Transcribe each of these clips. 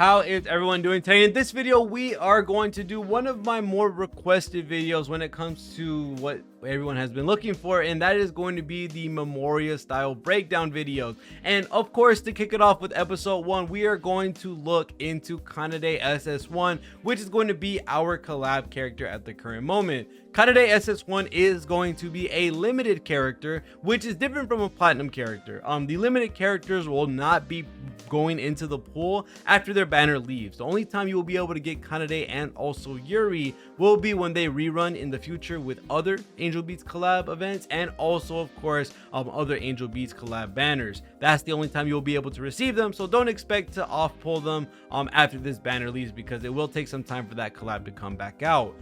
How is everyone doing today? In this video, we are going to do one of my more requested videos when it comes to what everyone has been looking for, and that is going to be the Memoria style breakdown videos. And of course, to kick it off with episode 1, we are going to look into Kanade SS1, which is going to be our collab character at the current moment. Kanade SS1 is going to be a limited character, which is different from a platinum character. The limited characters will not be going into the pool after their banner leaves. The only time you will be able to get Kanade and also Yuri will be when they rerun in the future with other Angel Beats collab events, and also of course other Angel Beats collab banners. That's the only time you'll be able to receive them, so don't expect to off pull them after this banner leaves, because it will take some time for that collab to come back out.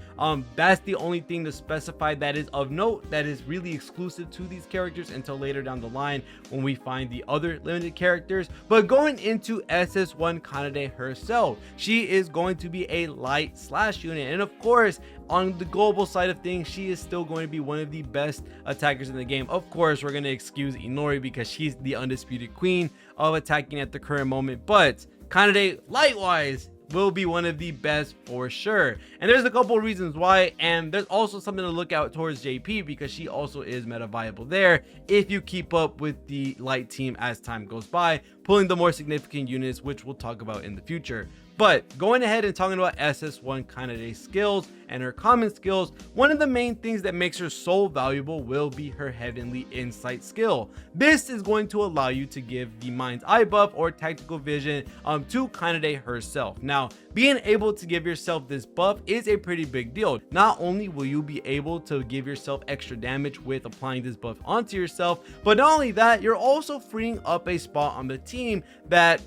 That's the only thing to specify that is of note, that is really exclusive to these characters until later down the line when we find the other limited characters. But going into SS1 Kanade herself, she is going to be a light slash unit, and of course on the global side of things, she is still going to be one of the best attackers in the game. Of course, we're going to excuse Inori because she's the undisputed queen of attacking at the current moment, but Kanade light-wise will be one of the best for sure. And there's a couple of reasons why, and there's also something to look out towards JP, because she also is meta viable there if you keep up with the light team as time goes by, pulling the more significant units, which we'll talk about in the future. But going ahead and talking about SS1 Kanade's skills and her common skills, one of the main things that makes her so valuable will be her Heavenly Insight skill. This is going to allow you to give the Mind's Eye buff or tactical vision to Kanade herself. Now, being able to give yourself this buff is a pretty big deal. Not only will you be able to give yourself extra damage with applying this buff onto yourself, but not only that, you're also freeing up a spot on the team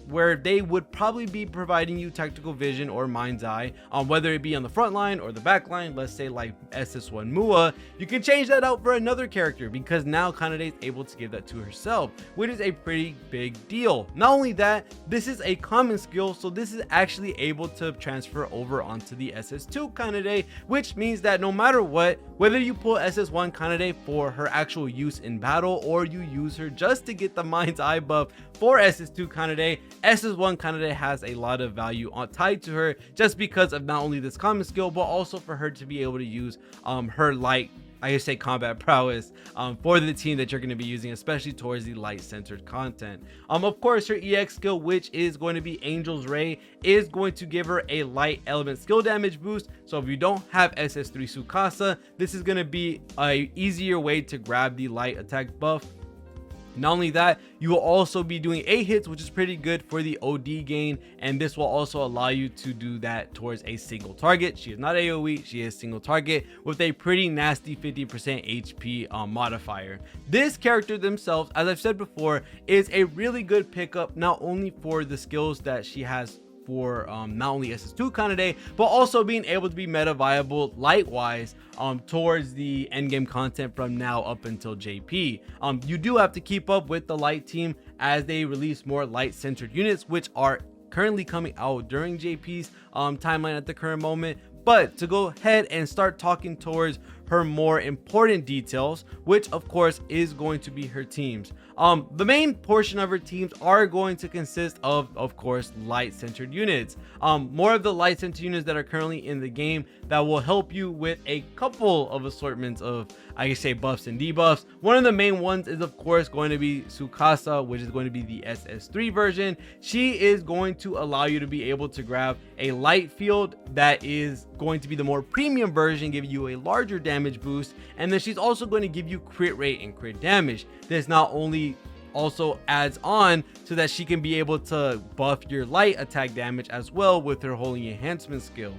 where they would probably be providing you tactical vision or Mind's Eye, whether it be on the front line or the back line. Let's say like SS1 Mua, you can change that out for another character, because now Kanade is able to give that to herself, which is a pretty big deal. Not only that, this is a common skill, so this is actually able to transfer over onto the SS2 Kanade, which means that no matter what, whether you pull SS1 Kanade for her actual use in battle or you use her just to get the Mind's Eye buff for SS2 Kanade, SS1 Kanade has a lot of value tied to her, just because of not only this common skill, but also for her to be able to use her light, I say combat prowess for the team that you're going to be using, especially towards the light centered content. Of course, her EX skill, which is going to be Angel's Ray, is going to give her a light element skill damage boost. So if you don't have SS3 Tsukasa, this is going to be a easier way to grab the light attack buff. Not only that, you will also be doing 8 hits, which is pretty good for the OD gain, and this will also allow you to do that towards a single target. She is not AoE, she is single target with a pretty nasty 50% HP modifier. This character themselves, as I've said before, is a really good pickup, not only for the skills that she has for not only SS2 Kanade, but also being able to be meta viable light wise towards the endgame content from now up until JP. You do have to keep up with the light team as they release more light centered units, which are currently coming out during JP's timeline at the current moment. But to go ahead and start talking towards her more important details, which of course is going to be her teams. The main portion of her teams are going to consist of course, light centered units. More of the light centered units that are currently in the game that will help you with a couple of assortments of, I can say, buffs and debuffs. One of the main ones is of course going to be Tsukasa, which is going to be the SS3 version. She is going to allow you to be able to grab a light field that is going to be the more premium version, giving you a larger damage boost, and then she's also going to give you crit rate and crit damage. This not only also adds on so that she can be able to buff your light attack damage as well with her holy enhancement skill.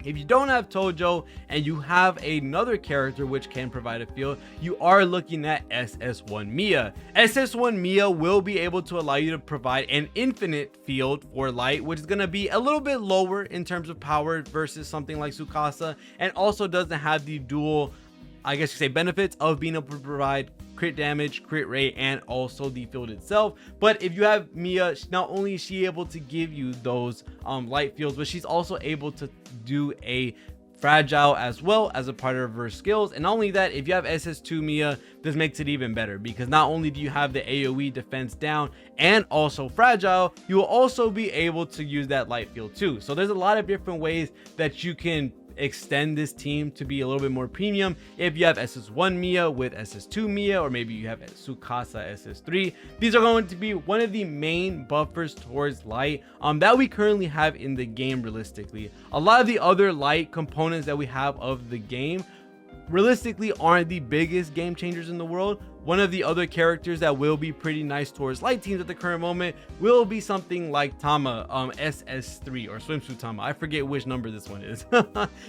If you don't have Tojo and you have another character which can provide a field, you are looking at SS1 Mia. SS1 Mia will be able to allow you to provide an infinite field for light, which is going to be a little bit lower in terms of power versus something like Tsukasa, and also doesn't have the dual, I guess you say, benefits of being able to provide crit damage, crit rate, and also the field itself. But if you have Mia, not only is she able to give you those light fields, but she's also able to do a fragile as well as a part of her skills. And not only that, if you have SS2 Mia, this makes it even better, because not only do you have the AoE defense down and also fragile, you will also be able to use that light field too. So there's a lot of different ways that you can extend this team to be a little bit more premium. If you have SS1 Mia with SS2 Mia, or maybe you have Tsukasa SS3, these are going to be one of the main buffers towards light that we currently have in the game. Realistically, a lot of the other light components that we have of the game realistically aren't the biggest game changers in the world. One of the other characters that will be pretty nice towards light teams at the current moment will be something like Tama, SS3 or Swimsuit Tama. I forget which number this one is.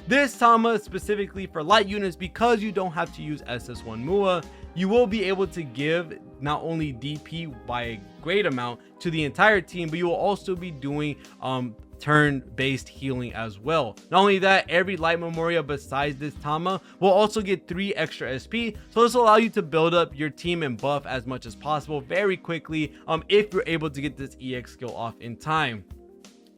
This Tama specifically for light units, because you don't have to use SS1 Mua, you will be able to give not only DP by a great amount to the entire team, but you will also be doing turn-based healing as well. Not only that, every light Memoria besides this Tama will also get 3 extra SP, so this will allow you to build up your team and buff as much as possible very quickly if you're able to get this EX skill off in time.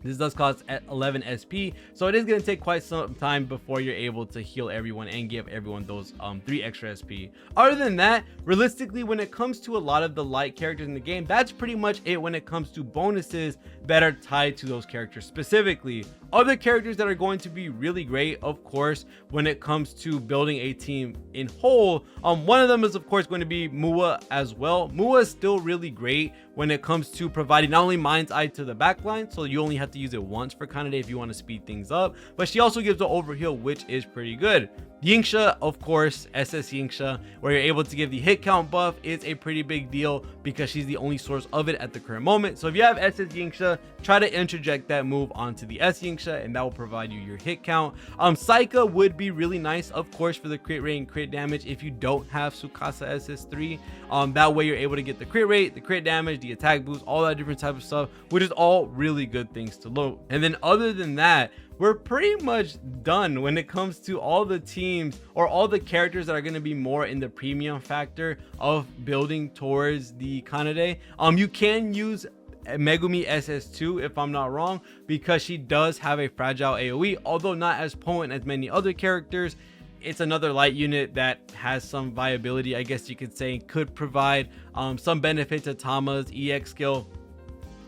This does cost 11 SP, so it is going to take quite some time before you're able to heal everyone and give everyone those 3 extra SP. Other than that, realistically, when it comes to a lot of the light characters in the game, that's pretty much it when it comes to bonuses that are tied to those characters specifically. Other characters that are going to be really great, of course, when it comes to building a team in whole, one of them is of course going to be Mua as well. Mua is still really great when it comes to providing not only Mind's Eye to the backline, so you only have to use it once for Kanade if you want to speed things up, but she also gives the overheal, which is pretty good. Yingxia, of course, SS Yingxia, where you're able to give the hit count buff, is a pretty big deal because she's the only source of it at the current moment. So if you have SS Yingxia, try to interject that move onto the S Yingxia and that will provide you your hit count. Saika would be really nice, of course, for the crit rate and crit damage if you don't have Tsukasa SS3. That way you're able to get the crit rate, the crit damage, the attack boost, all that different type of stuff, which is all really good things to load. And then other than that, we're pretty much done when it comes to all the teams or all the characters that are going to be more in the premium factor of building towards the Kanade. You can use Megumi SS2 if I'm not wrong, because she does have a fragile AoE, although not as potent as many other characters. It's another light unit that has some viability, I guess you could say, could provide some benefit to Tama's EX skill.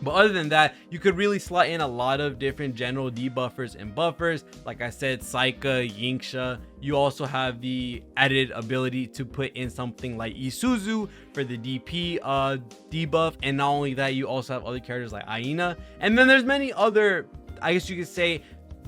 But other than that, you could really slot in a lot of different general debuffers and buffers. Like I said, Saika, Yingxia. You also have the added ability to put in something like Isuzu for the DP debuff. And not only that, you also have other characters like Aina. And then there's many other, I guess you could say,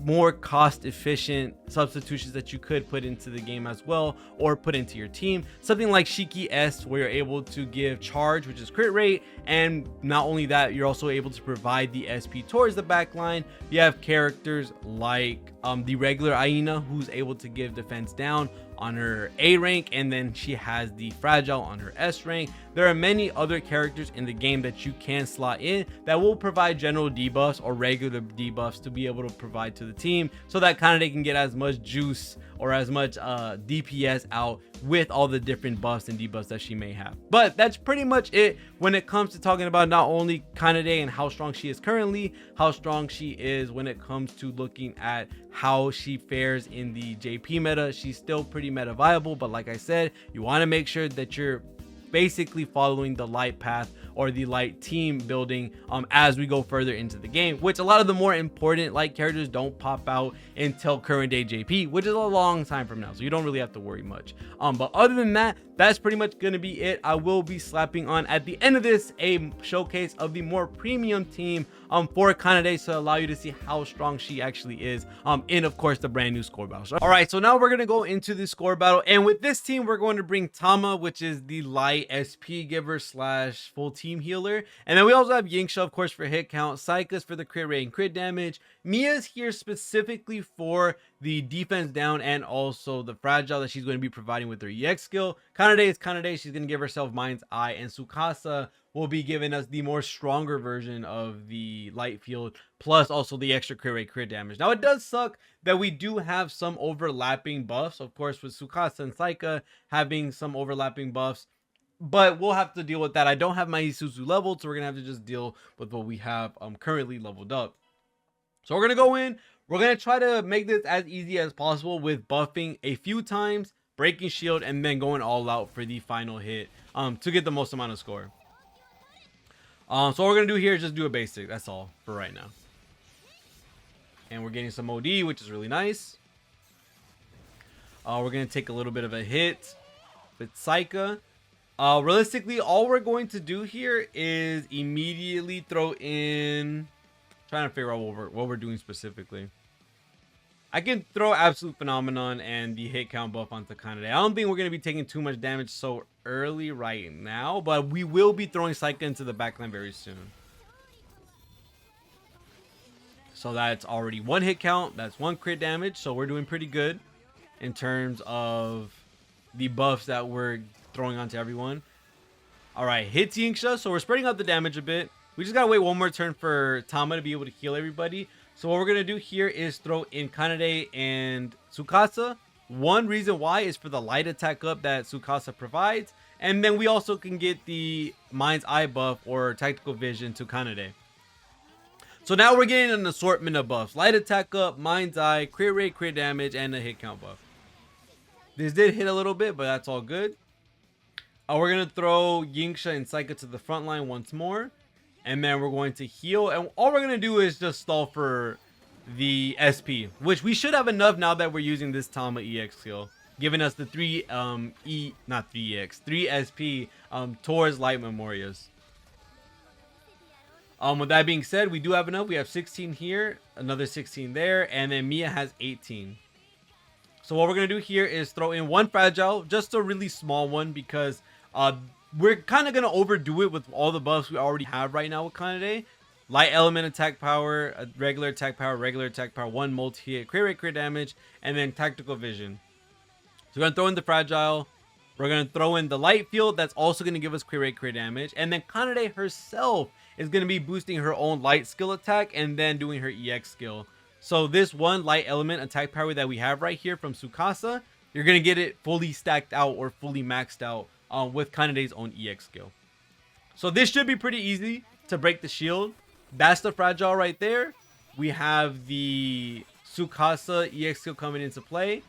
more cost efficient substitutions that you could put into the game as well, or put into your team. Something like Shiki S, where you're able to give charge, which is crit rate, and not only that, you're also able to provide the SP towards the backline. You have characters like the regular Aina, who's able to give defense down on her A rank, and then she has the fragile on her S rank. There are many other characters in the game that you can slot in that will provide general debuffs or regular debuffs to be able to provide to the team, so that kind of they can get as much juice or as much DPS out with all the different buffs and debuffs that she may have. But that's pretty much it when it comes to talking about not only Kanade and how strong she is currently, how strong she is when it comes to looking at how she fares in the JP meta. She's still pretty meta viable, but like I said, you want to make sure that you're basically following the light path or the light team building as we go further into the game, which a lot of the more important light characters don't pop out until current day JP, which is a long time from now, so you don't really have to worry much. But other than that, that's pretty much gonna be it. I will be slapping on at the end of this a showcase of the more premium team for Kanade to allow you to see how strong she actually is in, of course, the brand new score battle. All right, so now we're gonna go into the score battle, and with this team we're going to bring Tama, which is the light SP giver slash full team healer, and then we also have Yingxia, of course, for hit count, Saika's for the crit rate and crit damage, Mia's here specifically for the defense down and also the fragile that she's going to be providing with her EX skill. Kanade is Kanade, she's going to give herself Mind's Eye, and Tsukasa will be giving us the more stronger version of the light field, plus also the extra crit rate, crit damage. Now, it does suck that we do have some overlapping buffs, of course, with Tsukasa and Saika having some overlapping buffs, but we'll have to deal with that. I don't have my Isuzu leveled, so we're gonna have to just deal with what we have currently leveled up. So we're gonna go in. We're gonna try to make this as easy as possible with buffing a few times, breaking shield, and then going all out for the final hit to get the most amount of score. So what we're gonna do here is just do a basic. That's all for right now. And we're getting some OD, which is really nice. We're gonna take a little bit of a hit with Psycha. Realistically, all we're going to do here is immediately throw in. Trying to figure out what we're doing specifically. I can throw Absolute Phenomenon and the hit count buff onto Kanade. I don't think we're going to be taking too much damage so early right now, but we will be throwing Psycha into the backline very soon. So that's already 1 hit count. That's 1 crit damage. So we're doing pretty good in terms of the buffs that we're throwing onto everyone. All right, hits Yinksha. So we're spreading out the damage a bit. We just got to wait one more turn for Tama to be able to heal everybody. So what we're going to do here is throw in Kanade and Tsukasa. One reason why is for the light attack up that Tsukasa provides. And then we also can get the Mind's Eye buff or Tactical Vision to Kanade. So now we're getting an assortment of buffs. Light attack up, Mind's Eye, crit rate, crit damage, and a hit count buff. This did hit a little bit, but that's all good. We're going to throw Yinksha and Psycha to the front line once more. And then we're going to heal. And all we're going to do is just stall for the SP. Which we should have enough now that we're using this Tama EX skill. Giving us the 3 SP towards Light Memorias. With that being said, we do have enough. We have 16 here. Another 16 there. And then Mia has 18. So what we're going to do here is throw in 1 Fragile. Just a really small one because we're kind of going to overdo it with all the buffs we already have right now with Kanade. Light Element attack power, regular attack power, 1 multi-hit, crit rate, crit damage, and then Tactical Vision. So we're going to throw in the Fragile. We're going to throw in the Light Field. That's also going to give us crit rate, crit damage. And then Kanade herself is going to be boosting her own Light skill attack and then doing her EX skill. So this 1 Light Element attack power that we have right here from Tsukasa, you're going to get it fully stacked out or fully maxed out with Kanade's own EX skill. So this should be pretty easy to break the shield. That's the Fragile right there. We have the Tsukasa EX skill coming into play.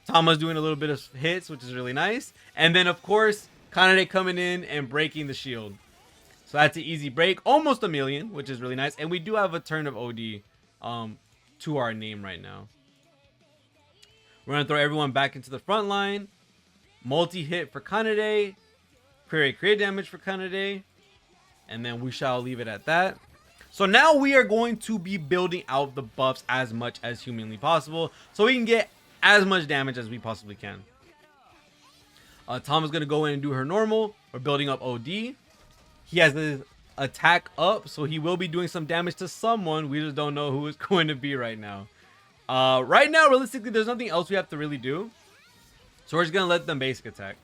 Tama's doing a little bit of hits, which is really nice. And then, of course, Kanade coming in and breaking the shield. So that's an easy break. Almost a million, which is really nice. And we do have a turn of OD to our name right now. We're going to throw everyone back into the front line. Multi-hit for Kanade. Crit damage for Kanade. And then we shall leave it at that. So now we are going to be building out the buffs as much as humanly possible. So we can get as much damage as we possibly can. Tom is going to go in and do her normal. We're building up OD. He has the attack up. So he will be doing some damage to someone. We just don't know who it's going to be right now. Right now, realistically, there's nothing else we have to really do. So we're just going to let them basic attack.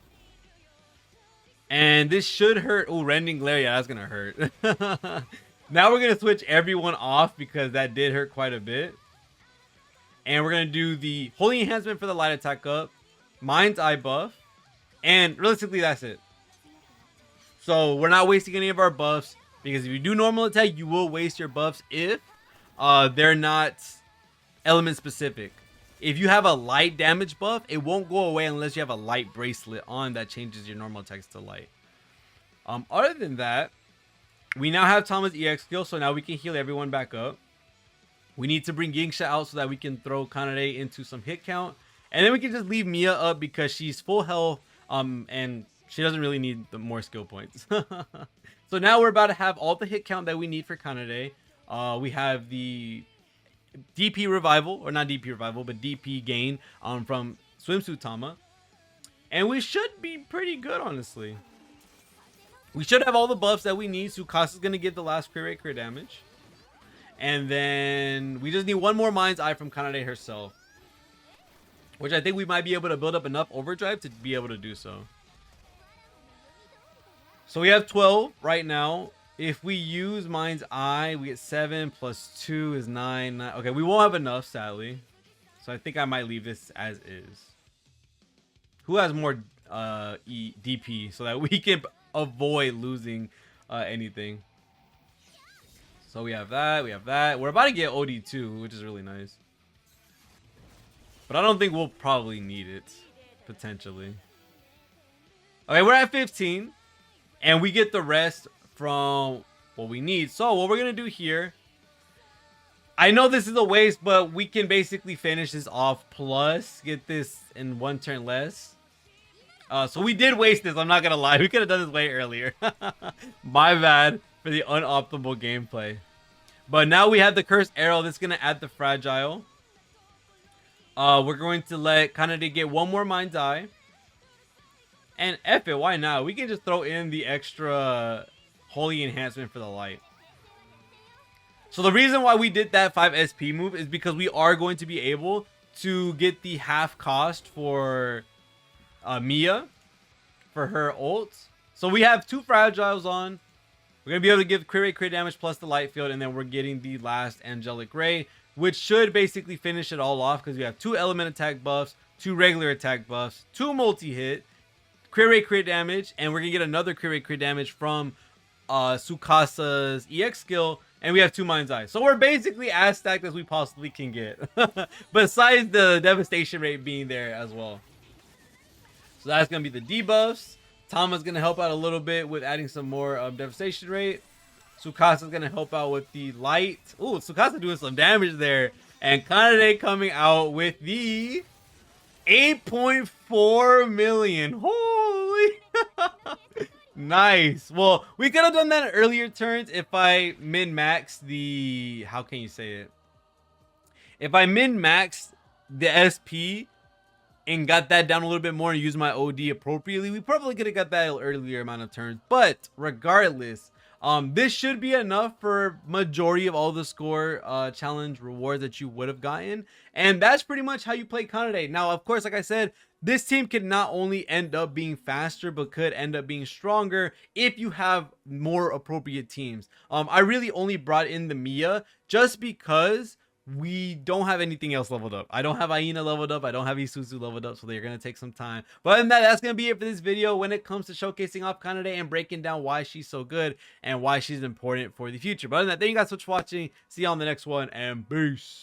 And this should hurt. Oh, Rending Glare. Yeah, that's going to hurt. Now we're going to switch everyone off because that did hurt quite a bit. And we're going to do the Holy Enhancement for the light attack up. Mind's Eye buff. And realistically, that's it. So we're not wasting any of our buffs. Because if you do normal attack, you will waste your buffs if they're not element specific. If you have a light damage buff, it won't go away unless you have a light bracelet on that changes your normal attacks to light. Other than that, we now have Tama's EX skill, so now we can heal everyone back up. We need to bring Yinksha out so that we can throw Kanade into some hit count. And then we can just leave Mia up because she's full health and she doesn't really need the more skill points. So now we're about to have all the hit count that we need for Kanade. We have the DP revival, or not DP revival, but DP gain from Swimsuit Tama. And we should be pretty good, honestly. We should have all the buffs that we need. Tsukasa's going to get the last crit rate, crit damage. And then we just need 1 more Mind's Eye from Kanade herself. Which I think we might be able to build up enough overdrive to be able to do so. So we have 12 right now. If we use Mind's Eye, we get 7 plus 2 is 9. Okay, we won't have enough, sadly. So I think I might leave this as is. Who has more DP so that we can avoid losing anything? So we have that. We have that. We're about to get OD2, which is really nice. But I don't think we'll probably need it. Potentially. Okay, we're at 15. And we get the rest from what we need. So what we're going to do here. I know this is a waste, but we can basically finish this off. Plus get this in 1 turn less. So we did waste this. I'm not going to lie. We could have done this way earlier. My bad for the unoptimal gameplay. But now we have the Cursed Arrow. That's going to add the Fragile. We're going to let Kanade get 1 more Mind's Eye. And F it, why not? We can just throw in the extra Holy Enhancement for the Light. So the reason why we did that 5 SP move is because we are going to be able to get the half cost for Mia for her ult. So we have 2 Fragiles on. We're going to be able to give crit damage plus the Light Field, and then we're getting the last Angelic Ray, which should basically finish it all off because we have 2 element attack buffs, 2 regular attack buffs, 2 multi-hit, crit damage, and we're gonna get another crit damage from Tsukasa's EX skill, and we have 2 Mind's Eye. So we're basically as stacked as we possibly can get. Besides the devastation rate being there as well. So that's gonna be the debuffs. Tama's gonna help out a little bit with adding some more devastation rate. Tsukasa's gonna help out with the light. Ooh, Tsukasa doing some damage there. And Kanade coming out with the 8.4 million. Holy nice. Well, we could have done that in earlier turns if I min-max the, how can you say it, if I min-max the SP and got that down a little bit more and used my OD appropriately, we probably could have got that earlier amount of turns. But regardless, this should be enough for majority of all the score challenge rewards that you would have gotten. And that's pretty much how you play Kanade. Now, of course, like I said, this team can not only end up being faster, but could end up being stronger if you have more appropriate teams. I really only brought in the Mia just because we don't have anything else leveled up. I don't have Aina leveled up. I don't have Isuzu leveled up, so they're going to take some time. But other than that, that's going to be it for this video when it comes to showcasing off Kanade and breaking down why she's so good and why she's important for the future. But other than that, thank you guys so much for watching. See you on the next one, and peace.